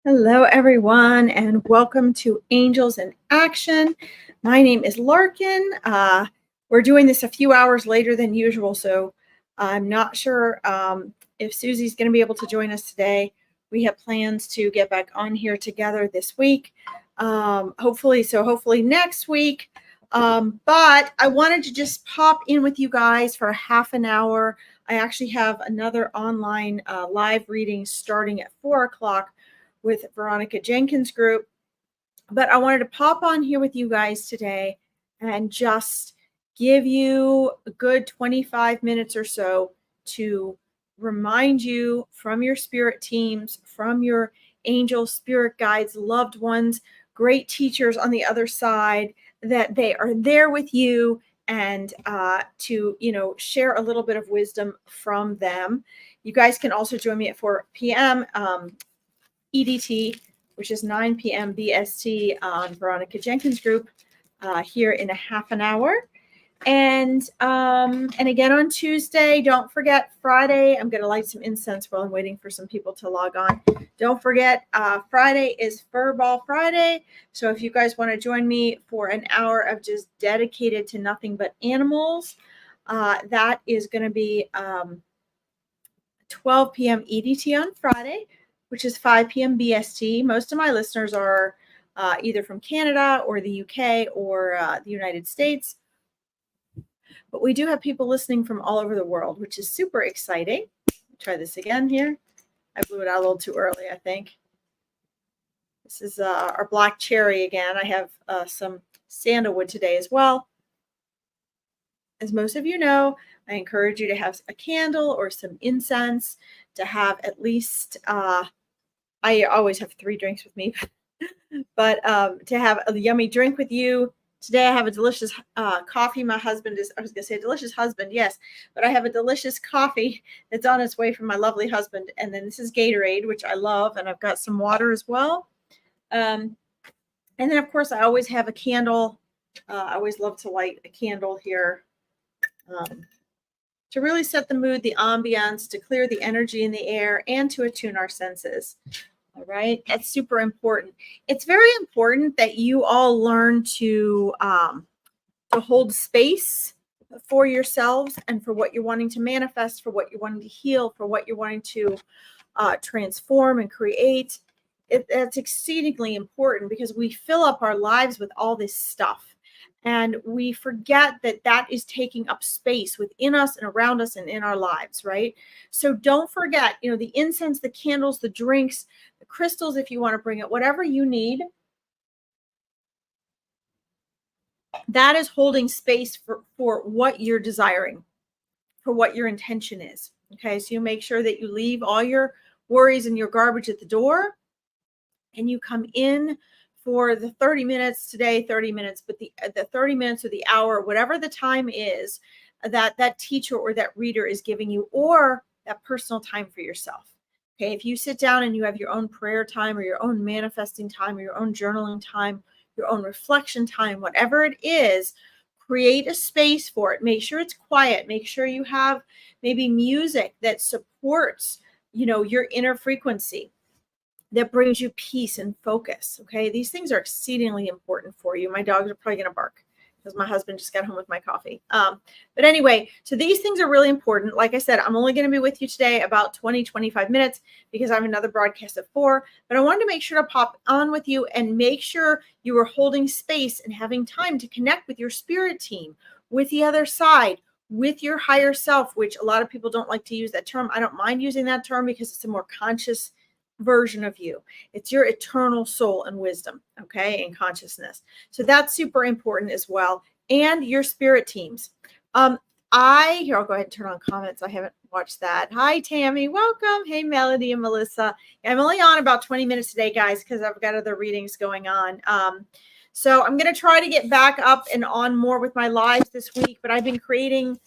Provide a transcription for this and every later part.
Hello, everyone, and welcome to Angels in Action. My name is Larkin. We're doing this a few hours later than usual, so I'm not sure if Susie's going to be able to join us today. We have plans to get back on here together this week, hopefully next week. But I wanted to just pop in with you guys for a half an hour. I actually have another online live reading starting at 4 o'clock with Veronica Jenkins' group. But I wanted to pop on here with you guys today and just give you a good 25 minutes or so to remind you from your spirit teams, from your angel spirit guides, loved ones, great teachers on the other side, that they are there with you and to share a little bit of wisdom from them. You guys can also join me at 4 p.m. EDT, which is 9 p.m. BST on Veronica Jenkins' group here in a half an hour. And again on Tuesday, don't forget Friday, I'm going to light some incense while I'm waiting for some people to log on. Don't forget Friday is Furball Friday. So if you guys want to join me for an hour of just dedicated to nothing but animals, that is going to be 12 p.m. EDT on Friday, which is 5 p.m. BST. Most of my listeners are either from Canada or the UK or the United States. But we do have people listening from all over the world, which is super exciting. Try this again here. I blew it out a little too early, I think. This is our black cherry again. I have some sandalwood today as well. As most of you know, I encourage you to have a candle or some incense, to have at least I always have 3 drinks with me, but to have a yummy drink with you. Today I have a delicious coffee. My husband I was going to say a delicious husband, yes, but I have a delicious coffee that's on its way from my lovely husband. And then this is Gatorade, which I love, and I've got some water as well. And then, of course, I always have a candle. I always love to light a candle here to really set the mood, the ambiance, to clear the energy in the air, and to attune our senses. All right. That's super important. It's very important that you all learn to hold space for yourselves and for what you're wanting to manifest, for what you're wanting to heal, for what you're wanting to transform and create. That's exceedingly important because we fill up our lives with all this stuff. And we forget that that is taking up space within us and around us and in our lives, right? So don't forget, the incense, the candles, the drinks, the crystals, if you want to bring it, whatever you need, that is holding space for what you're desiring, for what your intention is. Okay, so you make sure that you leave all your worries and your garbage at the door, and you come in for the 30 minutes today, 30 minutes, but the 30 minutes or the hour, whatever the time is that teacher or that reader is giving you, or that personal time for yourself. Okay, if you sit down and you have your own prayer time or your own manifesting time or your own journaling time, your own reflection time, whatever it is, create a space for it. Make sure it's quiet. Make sure you have maybe music that supports, your inner frequency, that brings you peace and focus. Okay, these things are exceedingly important for you. My dogs are probably going to bark because my husband just got home with my coffee. But anyway, so these things are really important. Like I said, I'm only going to be with you today about 20-25 minutes because I have another broadcast at 4. But I wanted to make sure to pop on with you and make sure you were holding space and having time to connect with your spirit team, with the other side, with your higher self, which a lot of people don't like to use that term. I don't mind using that term because it's a more conscious version of you. It's your eternal soul and wisdom, okay, and consciousness. So that's super important as well. And your spirit teams. I'll go ahead and turn on comments. I haven't watched that. Hi, Tammy. Welcome. Hey, Melody and Melissa. I'm only on about 20 minutes today, guys, because I've got other readings going on. So I'm going to try to get back up and on more with my lives this week, but I've been creating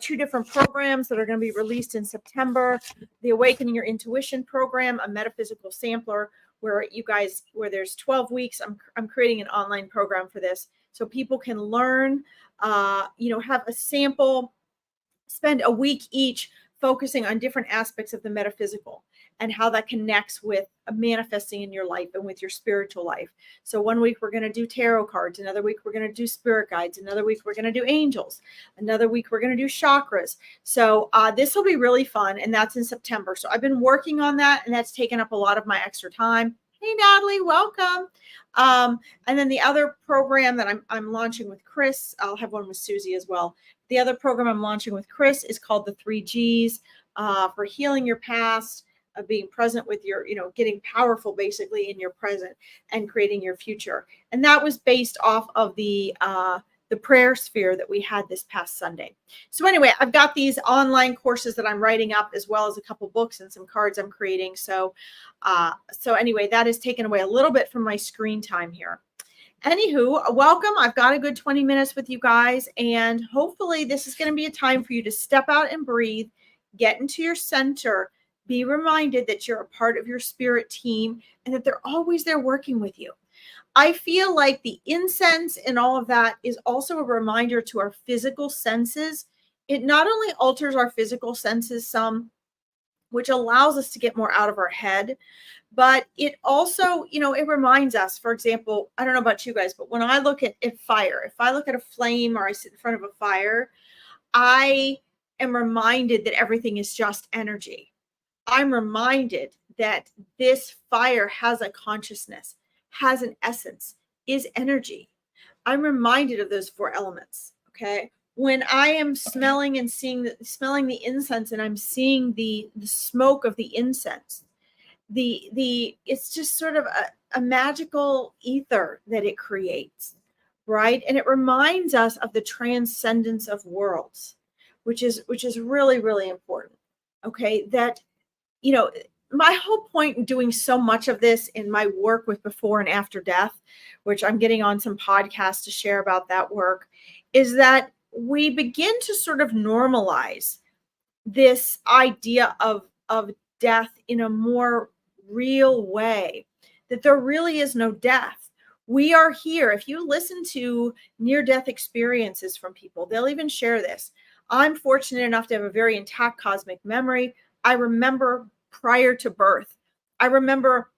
2 different programs that are going to be released in September. The Awakening Your Intuition program, a metaphysical sampler, where there's 12 weeks. I'm creating an online program for this so people can learn, have a sample, spend a week each focusing on different aspects of the metaphysical and how that connects with manifesting in your life and with your spiritual life. So one week we're going to do tarot cards, another week we're going to do spirit guides, another week we're going to do angels, another week we're going to do chakras. So this will be really fun, and that's in September. So I've been working on that, and that's taken up a lot of my extra time. Hey, Natalie, welcome. And then the other program that I'm launching with Chris, I'll have one with Susie as well. The other program I'm launching with Chris is called the 3Gs for healing your past, of being present with your, getting powerful basically in your present and creating your future. And that was based off of the prayer sphere that we had this past Sunday. So anyway, I've got these online courses that I'm writing up, as well as a couple books and some cards I'm creating. So anyway, that has taken away a little bit from my screen time here. Anywho, welcome. I've got a good 20 minutes with you guys, and hopefully this is going to be a time for you to step out and breathe, get into your center, be reminded that you're a part of your spirit team and that they're always there working with you. I feel like the incense and all of that is also a reminder to our physical senses. It not only alters our physical senses some, which allows us to get more out of our head, but it also, it reminds us, for example, I don't know about you guys, but when I look at fire, if I look at a flame or I sit in front of a fire, I am reminded that everything is just energy. I'm reminded that this fire has a consciousness, has an essence, is energy. I'm reminded of those four elements. Okay. When I am smelling and smelling the incense, and I'm seeing the smoke of the incense, it's just sort of a magical ether that it creates, right? And it reminds us of the transcendence of worlds, which is really, really important. Okay. That, my whole point in doing so much of this in my work with before and after death, which I'm getting on some podcasts to share about that work, is that we begin to sort of normalize this idea of death in a more real way, that there really is no death. We are here. If you listen to near-death experiences from people, they'll even share this. I'm fortunate enough to have a very intact cosmic memory. I remember prior to birth. I remember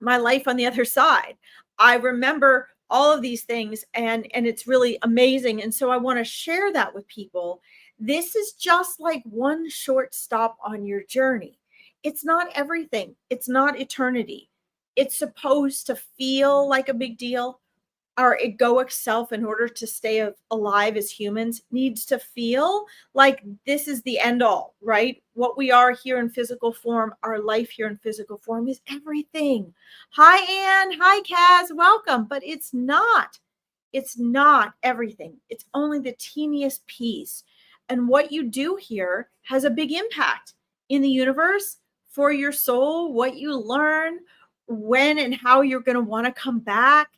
my life on the other side. I remember all of these things, and it's really amazing. And so I want to share that with people. This is just like one short stop on your journey. It's not everything. It's not eternity. It's supposed to feel like a big deal. Our egoic self, in order to stay alive as humans, needs to feel like this is the end all, right? What we are here in physical form, our life here in physical form, is everything. Hi, Anne. Hi, Kaz. Welcome. But it's not everything. It's only the teeniest piece. And what you do here has a big impact in the universe, for your soul, what you learn, when and how you're going to want to come back.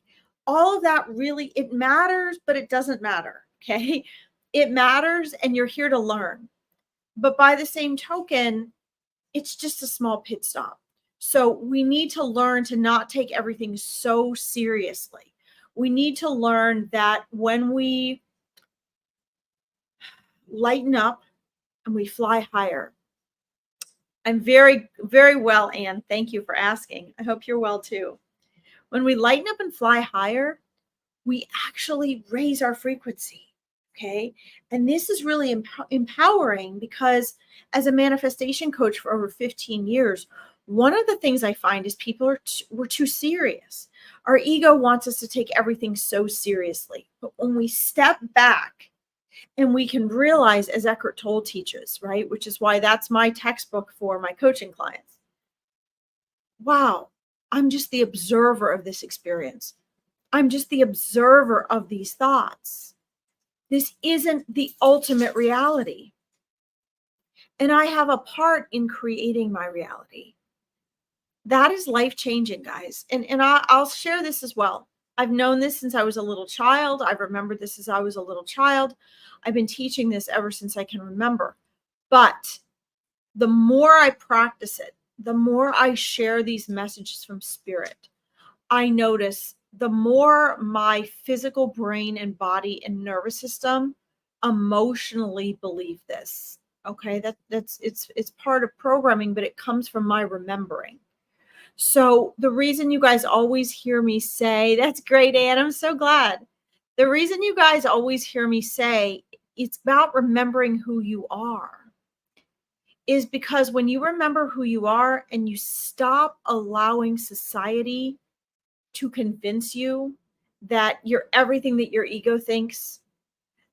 All of that really, it matters, but it doesn't matter. Okay. It matters, and you're here to learn. But by the same token, it's just a small pit stop. So we need to learn to not take everything so seriously. We need to learn that when we lighten up and we fly higher. I'm very, very well, Anne. Thank you for asking. I hope you're well too. When we lighten up and fly higher, we actually raise our frequency. Okay. And this is really empowering, because as a manifestation coach for over 15 years, one of the things I find is people we're too serious. Our ego wants us to take everything so seriously. But when we step back and we can realize, as Eckhart Tolle teaches, right, which is why that's my textbook for my coaching clients. Wow, I'm just the observer of this experience. I'm just the observer of these thoughts. This isn't the ultimate reality. And I have a part in creating my reality. That is life-changing, guys. And I'll share this as well. I've known this since I was a little child. I've remembered this as I was a little child. I've been teaching this ever since I can remember. But the more I practice it, the more I share these messages from spirit, I notice the more my physical brain and body and nervous system emotionally believe this. Okay, it's part of programming, but it comes from my remembering. So the reason you guys always hear me say, that's great, Ann, I'm so glad. The reason you guys always hear me say it's about remembering who you are is because when you remember who you are and you stop allowing society to convince you that you're everything that your ego thinks,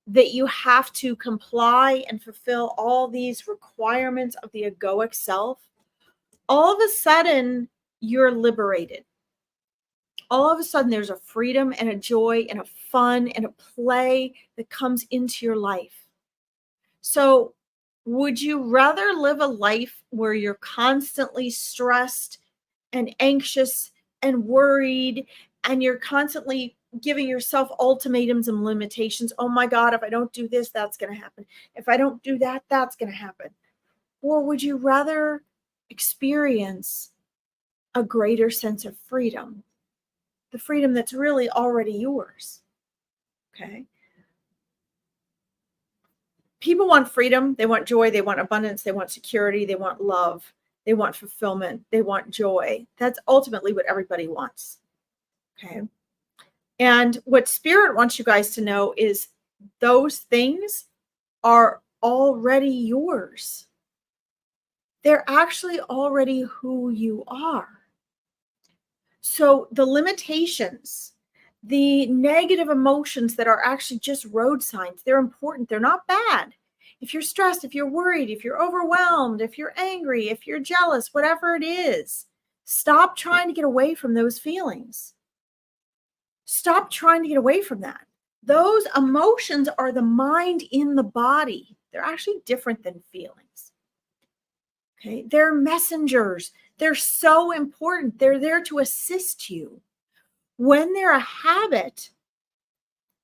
that you have to comply and fulfill all these requirements of the egoic self, all of a sudden you're liberated. All of a sudden there's a freedom and a joy and a fun and a play that comes into your life. So would you rather live a life where you're constantly stressed and anxious and worried and you're constantly giving yourself ultimatums and limitations? Oh my God, if I don't do this, that's going to happen. If I don't do that, that's going to happen. Or would you rather experience a greater sense of freedom? The freedom that's really already yours. Okay. People want freedom. They want joy. They want abundance. They want security. They want love. They want fulfillment. They want joy. That's ultimately what everybody wants. Okay. And what Spirit wants you guys to know is those things are already yours. They're actually already who you are. So the limitations, the negative emotions that are actually just road signs, they're important. They're not bad. If you're stressed, if you're worried, if you're overwhelmed, if you're angry, if you're jealous, whatever it is, stop trying to get away from those feelings. Stop trying to get away from that. Those emotions are the mind in the body. They're actually different than feelings. Okay, they're messengers. They're so important. They're there to assist you. When they're a habit,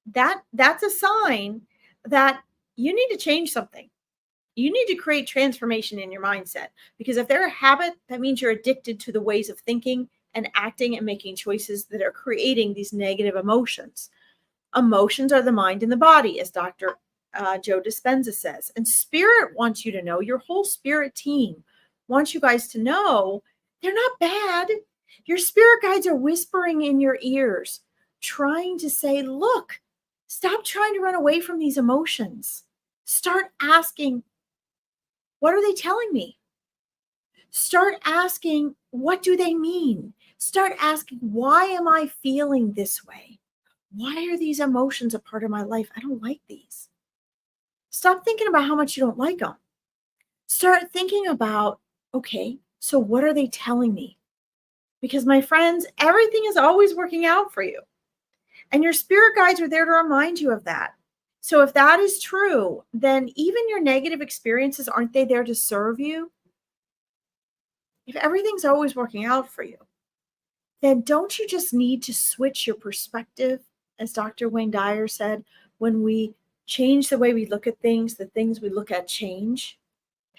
that's a sign that you need to change something. You need to create transformation in your mindset, because if they're a habit, that means you're addicted to the ways of thinking and acting and making choices that are creating these negative emotions. Emotions are the mind and the body, as Dr. Joe Dispenza says. And Spirit wants you to know, your whole Spirit team wants you guys to know they're not bad. Your spirit guides are whispering in your ears, trying to say, look, stop trying to run away from these emotions. Start asking, what are they telling me? Start asking, what do they mean? Start asking, why am I feeling this way? Why are these emotions a part of my life? I don't like these. Stop thinking about how much you don't like them. Start thinking about, okay, so what are they telling me? Because my friends, everything is always working out for you. And your spirit guides are there to remind you of that. So if that is true, then even your negative experiences, aren't they there to serve you? If everything's always working out for you, then don't you just need to switch your perspective? As Dr. Wayne Dyer said, when we change the way we look at things, the things we look at change.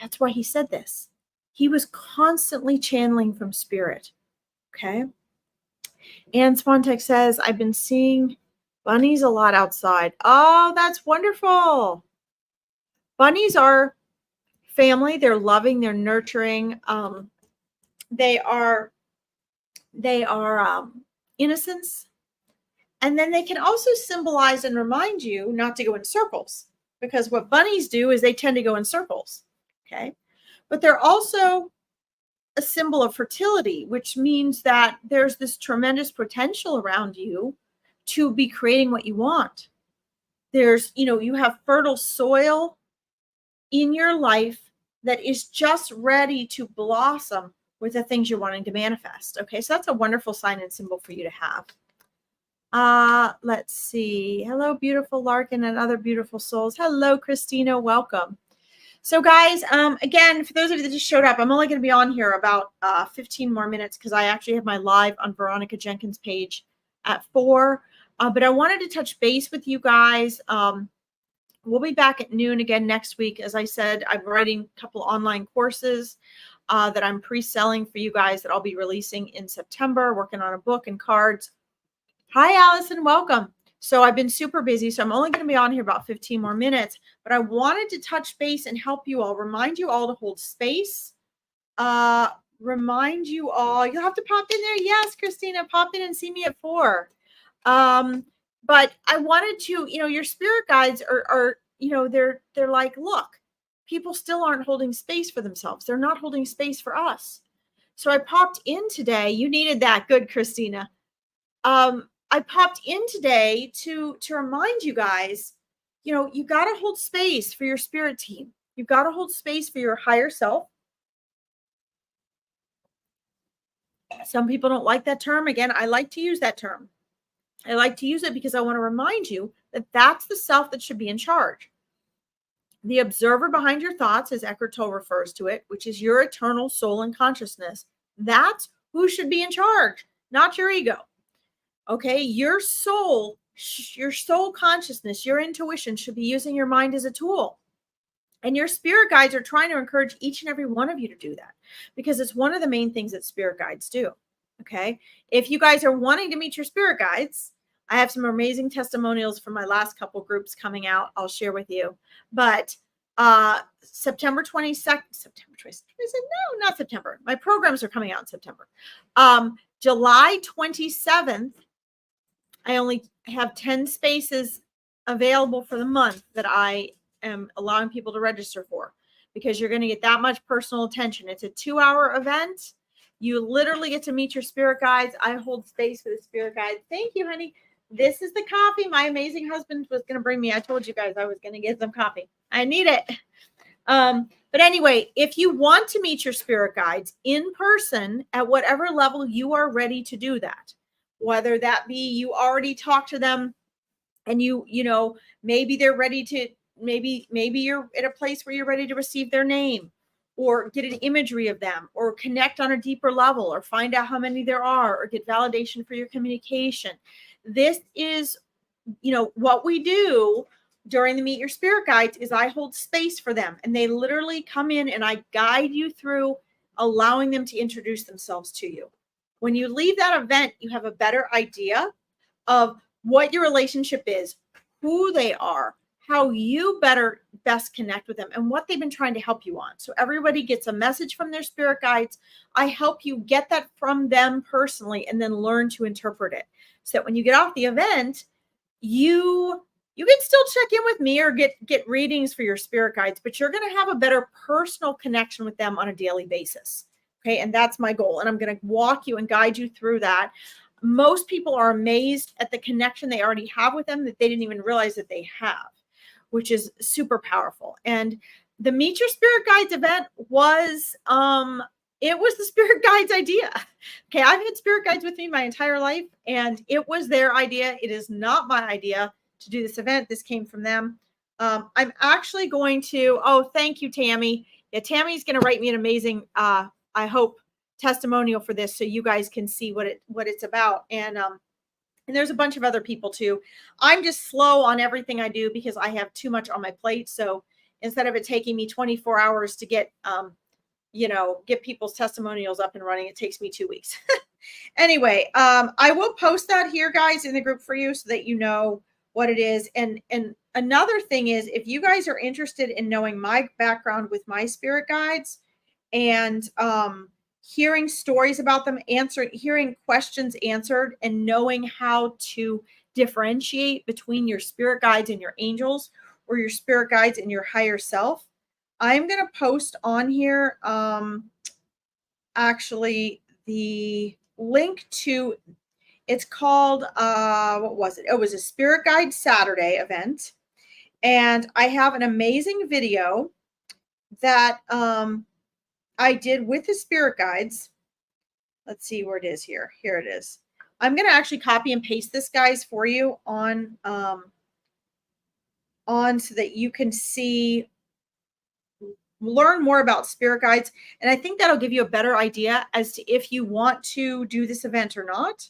That's why he said this. He was constantly channeling from Spirit. Okay. Anne Spontek says, I've been seeing bunnies a lot outside. Oh, that's wonderful. Bunnies are family. They're loving. They're nurturing. They are innocence. And then they can also symbolize and remind you not to go in circles, because what bunnies do is they tend to go in circles. Okay. But they're also a symbol of fertility, which means that there's this tremendous potential around you to be creating what you want. There's, you have fertile soil in your life that is just ready to blossom with the things you're wanting to manifest. Okay, so that's a wonderful sign and symbol for you to have. Let's see. Hello, beautiful Larkin and other beautiful souls. Hello, Christina. Welcome. So guys, again, for those of you that just showed up, I'm only going to be on here about 15 more minutes, because I actually have my live on Veronica Jenkins' page at 4. But I wanted to touch base with you guys. We'll be back at noon again next week. As I said, I'm writing a couple online courses that I'm pre-selling for you guys that I'll be releasing in September, working on a book and cards. Hi, Allison. Welcome. So I've been super busy. So I'm only going to be on here about 15 more minutes, but I wanted to touch base and help you all, remind you all to hold space. Remind you all, you'll have to pop in there. Yes, Christina, pop in and see me at 4. But I wanted to, your spirit guides are they're like, look, people still aren't holding space for themselves. They're not holding space for us. So I popped in today. You needed that. Good, Christina. I popped in today to remind you guys, you got to hold space for your spirit team. You've got to hold space for your higher self. Some people don't like that term. Again, I like to use that term. I like to use it because I want to remind you that that's the self that should be in charge. The observer behind your thoughts, as Eckhart Tolle refers to it, which is your eternal soul and consciousness. That's who should be in charge, not your ego. Okay, your soul consciousness, your intuition should be using your mind as a tool. And your spirit guides are trying to encourage each and every one of you to do that, because it's one of the main things that spirit guides do. Okay, if you guys are wanting to meet your spirit guides, I have some amazing testimonials from my last couple groups coming out. I'll share with you. But September 22nd, September 22nd, no, not September. My programs are coming out in September. July 27th, I only have 10 spaces available for the month that I am allowing people to register for, because you're going to get that much personal attention. It's a 2-hour event. You literally get to meet your spirit guides. I hold space for the spirit guides. Thank you, honey. This is the coffee my amazing husband was going to bring me. I told you guys I was going to get some coffee. I need it. But anyway, if you want to meet your spirit guides in person at whatever level you are ready to do that, whether that be you already talked to them and maybe they're ready to, maybe you're at a place where you're ready to receive their name or get an imagery of them or connect on a deeper level or find out how many there are or get validation for your communication. This is, what we do during the Meet Your Spirit Guides is I hold space for them, and they literally come in and I guide you through allowing them to introduce themselves to you. When you leave that event, you have a better idea of what your relationship is, who they are, how you best connect with them, and what they've been trying to help you on. So everybody gets a message from their spirit guides. I help you get that from them personally and then learn to interpret it. So that when you get off the event, you can still check in with me or get readings for your spirit guides, but you're going to have a better personal connection with them on a daily basis. Okay. And that's my goal. And I'm going to walk you and guide you through that. Most people are amazed at the connection they already have with them that they didn't even realize that they have, which is super powerful. And the Meet Your Spirit Guides event was, it was the spirit guides idea. Okay. I've had spirit guides with me my entire life, and it was their idea. It is not my idea to do this event. This came from them. I'm actually going to, thank you, Tammy. Yeah, Tammy's going to write me an amazing, I hope, testimonial for this so you guys can see what it's about. And there's a bunch of other people too. I'm just slow on everything I do because I have too much on my plate. So instead of it taking me 24 hours to get people's testimonials up and running, it takes me 2 weeks. Anyway, I will post that here, guys, in the group for you so that you know what it is. And another thing is, if you guys are interested in knowing my background with my spirit guides and hearing stories about them, hearing questions answered, and knowing how to differentiate between your spirit guides and your angels, or your spirit guides and your higher self, I'm going to post on here actually the link to, it's called, what was it? It was a Spirit Guide Saturday event. And I have an amazing video that I did with the spirit guides. Let's see where it is here. Here it is. I'm going to actually copy and paste this, guys, for you on so that you can learn more about spirit guides. And I think that'll give you a better idea as to if you want to do this event or not.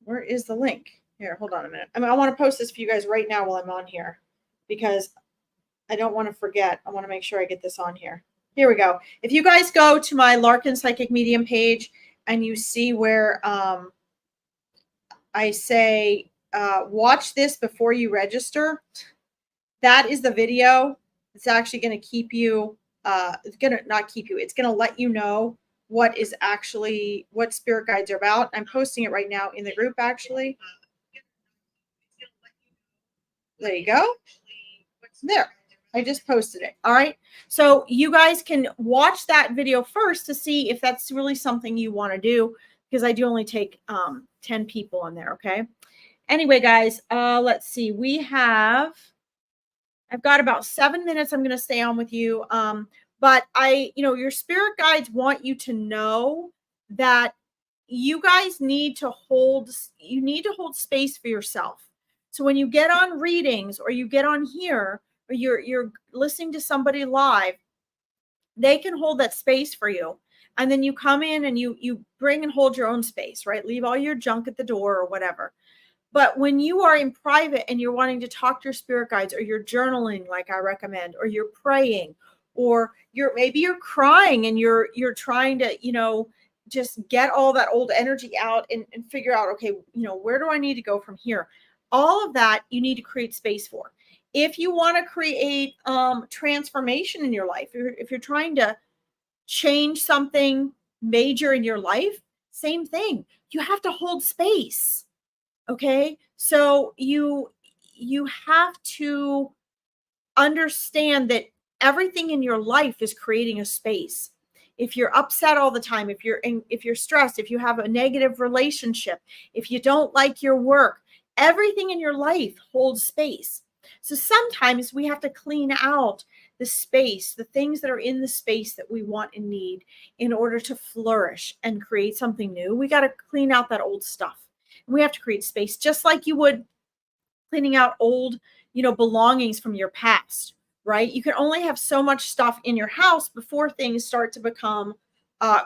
Where is the link? Here, hold on a minute. I want to post this for you guys right now while I'm on here, because I don't want to forget. I want to make sure I get this on here. Here we go. If you guys go to my Larkin Psychic Medium page and you see where I say, watch this before you register. That is the video. It's actually going to keep you, it's going to not keep you, it's going to let you know what is actually, what spirit guides are about. I'm posting it right now in the group, actually. There you go. There. I just posted it. All right. So you guys can watch that video first to see if that's really something you want to do, because I do only take 10 people on there. Okay. Anyway, guys, let's see. I've got about 7 minutes. I'm going to stay on with you. But your spirit guides want you to know that you guys need to hold space for yourself. So when you get on readings or you get on here or you're listening to somebody live, they can hold that space for you. And then you come in and you bring and hold your own space, right? Leave all your junk at the door or whatever. But when you are in private and you're wanting to talk to your spirit guides, or you're journaling, like I recommend, or you're praying, or maybe you're crying and you're trying to, just get all that old energy out and figure out, okay, where do I need to go from here? All of that you need to create space for. If you want to create transformation in your life, if you're trying to change something major in your life, same thing. You have to hold space. Okay. So you have to understand that everything in your life is creating a space. If you're upset all the time, if you're stressed, if you have a negative relationship, if you don't like your work, everything in your life holds space. So sometimes we have to clean out the space, the things that are in the space that we want and need in order to flourish and create something new. We got to clean out that old stuff. We have to create space, just like you would cleaning out old, belongings from your past, right? You can only have so much stuff in your house before things start to become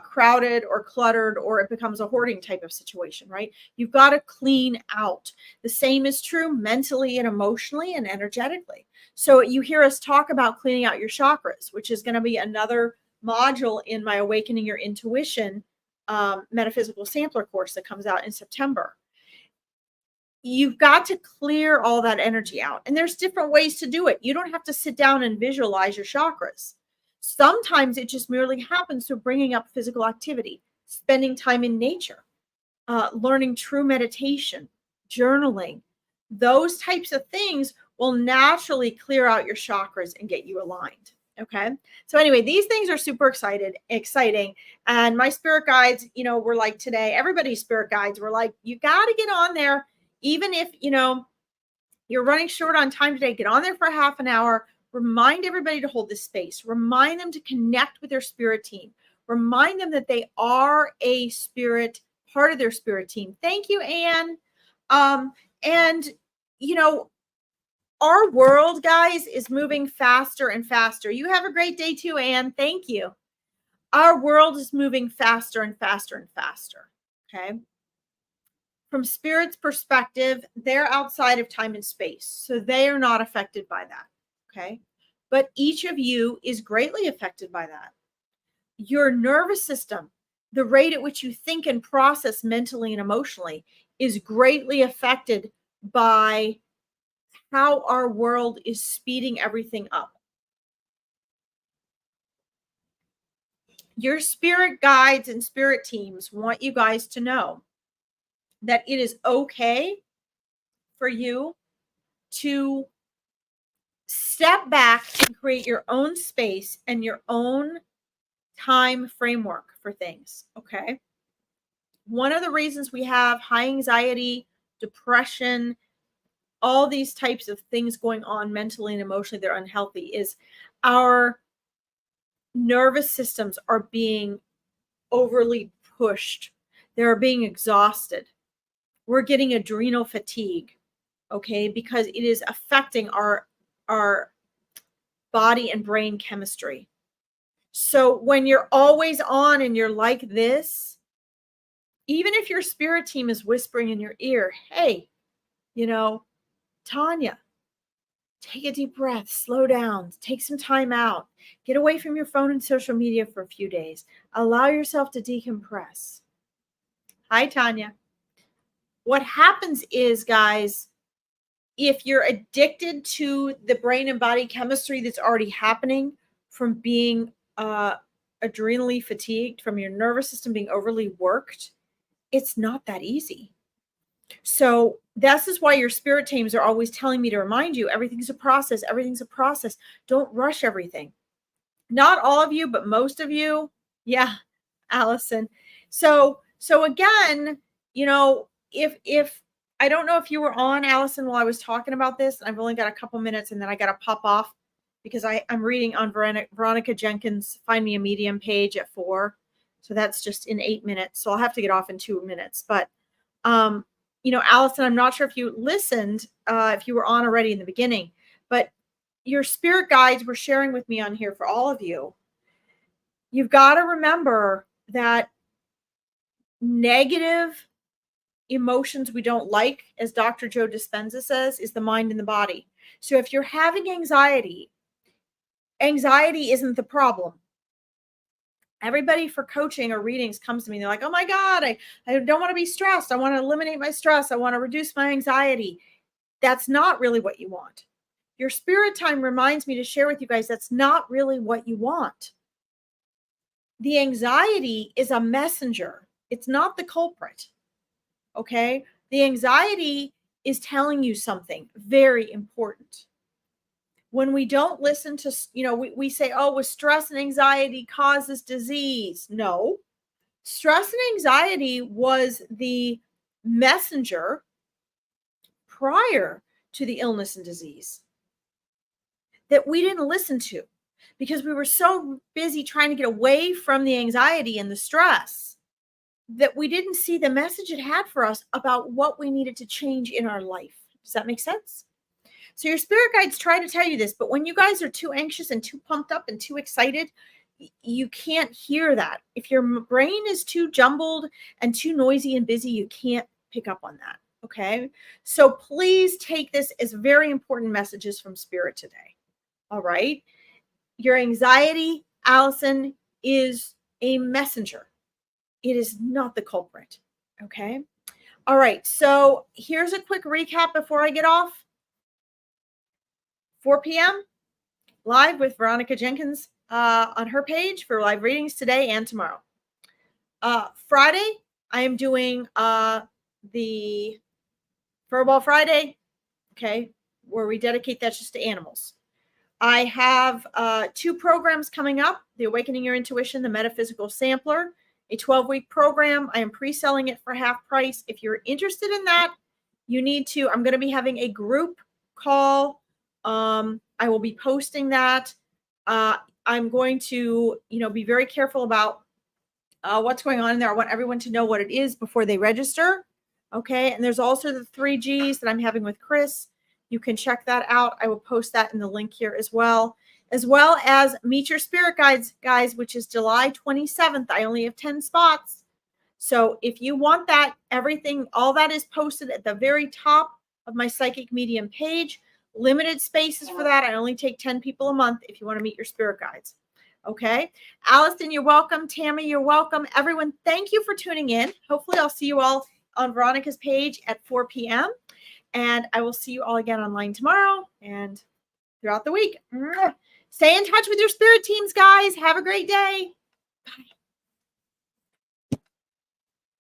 crowded or cluttered, or it becomes a hoarding type of situation, right? You've got to clean out. The same is true mentally and emotionally and energetically. So you hear us talk about cleaning out your chakras, which is going to be another module in my Awakening Your Intuition metaphysical sampler course that comes out in September. You've got to clear all that energy out. And there's different ways to do it. You don't have to sit down and visualize your chakras. Sometimes it just merely happens through bringing up physical activity, spending time in nature, learning true meditation, journaling. Those types of things will naturally clear out your chakras and get you aligned. Okay. So anyway, these things are super exciting. And my spirit guides, were like today, everybody's spirit guides were like, you got to get on there. Even if, you're running short on time today, get on there for half an hour. Remind everybody to hold this space. Remind them to connect with their spirit team. Remind them that they are a spirit, part of their spirit team. Thank you, Anne. And, our world, guys, is moving faster and faster. You have a great day too, Anne. Thank you. Our world is moving faster and faster and faster. Okay. From Spirit's perspective, they're outside of time and space, so they are not affected by that, okay? But each of you is greatly affected by that. Your nervous system, the rate at which you think and process mentally and emotionally, is greatly affected by how our world is speeding everything up. Your spirit guides and spirit teams want you guys to know that it is okay for you to step back and create your own space and your own time framework for things. Okay. One of the reasons we have high anxiety, depression, all these types of things going on mentally and emotionally, they're unhealthy, is our nervous systems are being overly pushed. They're being exhausted. We're getting adrenal fatigue, okay, because it is affecting our body and brain chemistry. So when you're always on and you're like this, even if your spirit team is whispering in your ear, hey, Tanya, take a deep breath, slow down, take some time out, get away from your phone and social media for a few days, allow yourself to decompress. Hi, Tanya. what happens is, guys, if you're addicted to the brain and body chemistry that's already happening from being adrenally fatigued, from your nervous system being overly worked, it's not that easy. So this is why your spirit teams are always telling me to remind you, everything's a process. Everything's a process. Don't rush everything. Not all of you, but most of you. Yeah, Allison. So again, if I don't know if you were on, Allison, while I was talking about this. I've only got a couple minutes and then I got to pop off because I'm reading on Veronica Jenkins' Find Me a Medium page at 4. So that's just in 8 minutes. So I'll have to get off in 2 minutes. But, Allison, I'm not sure if you listened, if you were on already in the beginning, but your spirit guides were sharing with me on here for all of you. You've got to remember that negative emotions we don't like, as Dr. Joe Dispenza says, is the mind and the body. So if you're having anxiety isn't the problem. Everybody for coaching or readings comes to me. They're like, oh my God, I don't want to be stressed. I want to eliminate my stress. I want to reduce my anxiety. That's not really what you want. Your spirit time reminds me to share with you guys that's not really what you want. The anxiety is a messenger. It's not the culprit. Okay? The anxiety is telling you something very important. When we don't listen to, we say, oh, well, stress and anxiety causes disease. No. Stress and anxiety was the messenger prior to the illness and disease that we didn't listen to because we were so busy trying to get away from the anxiety and the stress that we didn't see the message it had for us about what we needed to change in our life. Does that make sense? So your spirit guides try to tell you this, but when you guys are too anxious and too pumped up and too excited, you can't hear that. If your brain is too jumbled and too noisy and busy, you can't pick up on that. Okay. So please take this as very important messages from spirit today. All right. Your anxiety, Allison, is a messenger. It is not the culprit. Okay. All right. So here's a quick recap before I get off. 4 p.m. live with Veronica Jenkins on her page for live readings today and tomorrow. Friday, I am doing the Furball Friday, okay, where we dedicate that just to animals. I have 2 programs coming up, the Awakening Your Intuition, the Metaphysical Sampler, a 12-week program. I am pre-selling it for half price. If you're interested in that, you need to, I'm going to be having a group call. I will be posting that. I'm going to, be very careful about what's going on in there. I want everyone to know what it is before they register. Okay. And there's also the 3 Gs that I'm having with Chris. You can check that out. I will post that in the link here as well as Meet Your Spirit Guides, guys, which is July 27th. I only have 10 spots. So if you want that, all that is posted at the very top of my Psychic Medium page. Limited spaces for that. I only take 10 people a month if you want to meet your spirit guides. Okay. Allison, you're welcome. Tammy, you're welcome. Everyone, thank you for tuning in. Hopefully I'll see you all on Veronica's page at 4 p.m. And I will see you all again online tomorrow and throughout the week. Stay in touch with your spirit teams, guys. Have a great day. Bye.